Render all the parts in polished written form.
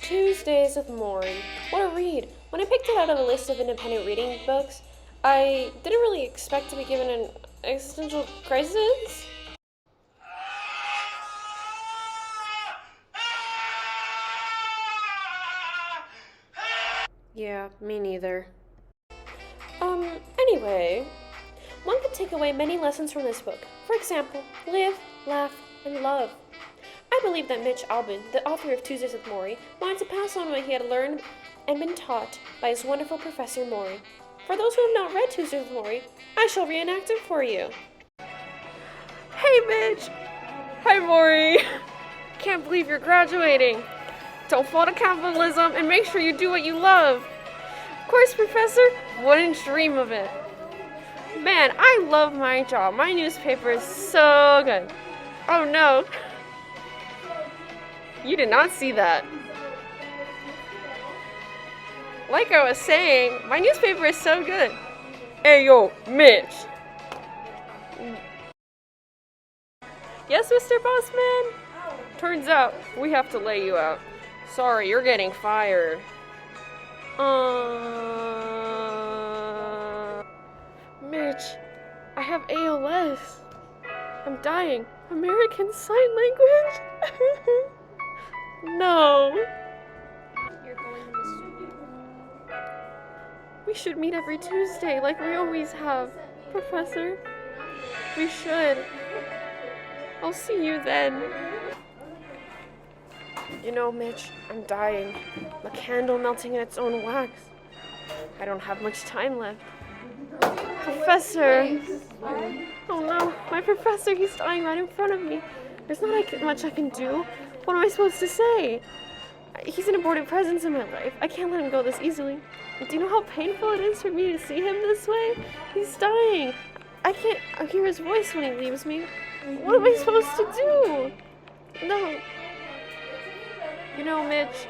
Tuesdays with Morrie. What a read. When I picked it out of a list of independent reading books, I didn't really expect to be given an existential crisis. Yeah, me neither. Anyway, one could take away many lessons from this book. For example, live, laugh, and love. I believe that Mitch Albom, the author of Tuesdays with Morrie, wanted to pass on what he had learned and been taught by his wonderful Professor Morrie. For those who have not read Tuesdays with Morrie, I shall reenact it for you. Hey, Mitch! Hi, Morrie! Can't believe you're graduating. Don't fall to capitalism and make sure you do what you love. Of course, Professor, wouldn't dream of it. Man, I love my job. My newspaper is so good. Oh no. You did not see that. Like I was saying, my newspaper is so good. Hey yo, Mitch. Yes, Mr. Bossman? Turns out, we have to lay you out. Sorry, you're getting fired. Mitch, I have ALS. I'm dying. American Sign Language? No. You're going to miss you. We should meet every Tuesday like we always have, Professor. We should. I'll see you then. You know, Mitch, I'm dying. A candle melting in its own wax. I don't have much time left. Professor! Oh no, my professor, he's dying right in front of me. There's not much I can do. What am I supposed to say? He's an important presence in my life. I can't let him go this easily. Do you know how painful it is for me to see him this way? He's dying. I can't hear his voice when he leaves me. What am I supposed to do? No. You know, Mitch,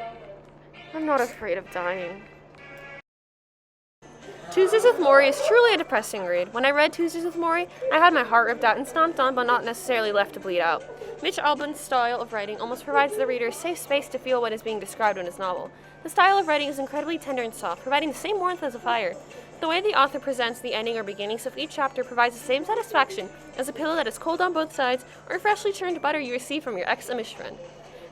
I'm not afraid of dying. Tuesdays with Morrie is truly a depressing read. When I read Tuesdays with Morrie, I had my heart ripped out and stomped on, but not necessarily left to bleed out. Mitch Albom's style of writing almost provides the reader a safe space to feel what is being described in his novel. The style of writing is incredibly tender and soft, providing the same warmth as a fire. The way the author presents the ending or beginnings of each chapter provides the same satisfaction as a pillow that is cold on both sides or freshly churned butter you receive from your ex-Amish friend.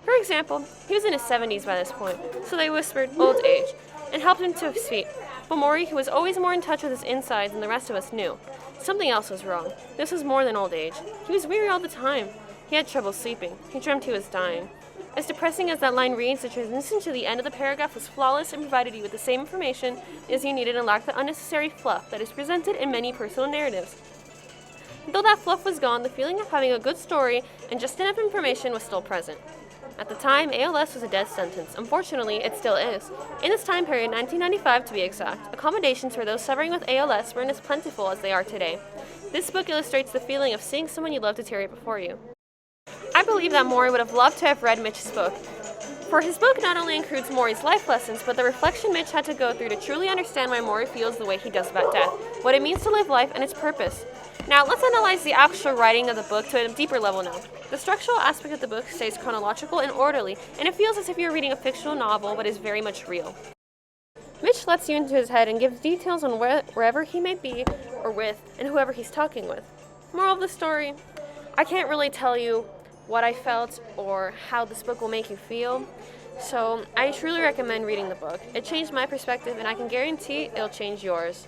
For example, he was in his 70s by this point, so they whispered old age and helped him to his feet. But Morrie, who was always more in touch with his insides than the rest of us, knew. Something else was wrong. This was more than old age. He was weary all the time. He had trouble sleeping. He dreamt he was dying. As depressing as that line reads, the transition to the end of the paragraph was flawless and provided you with the same information as you needed and lacked the unnecessary fluff that is presented in many personal narratives. Though that fluff was gone, the feeling of having a good story and just enough information was still present. At the time, ALS was a death sentence. Unfortunately, it still is. In this time period, 1995 to be exact, accommodations for those suffering with ALS weren't as plentiful as they are today. This book illustrates the feeling of seeing someone you love deteriorate before you. I believe that Morrie would have loved to have read Mitch's book, for his book not only includes Morrie's life lessons, but the reflection Mitch had to go through to truly understand why Morrie feels the way he does about death, what it means to live life, and its purpose. Now, let's analyze the actual writing of the book to a deeper level now. The structural aspect of the book stays chronological and orderly, and it feels as if you're reading a fictional novel, but is very much real. Mitch lets you into his head and gives details on wherever he may be, or with, and whoever he's talking with. Moral of the story, I can't really tell you what I felt or how this book will make you feel, so I truly recommend reading the book. It changed my perspective, and I can guarantee it'll change yours.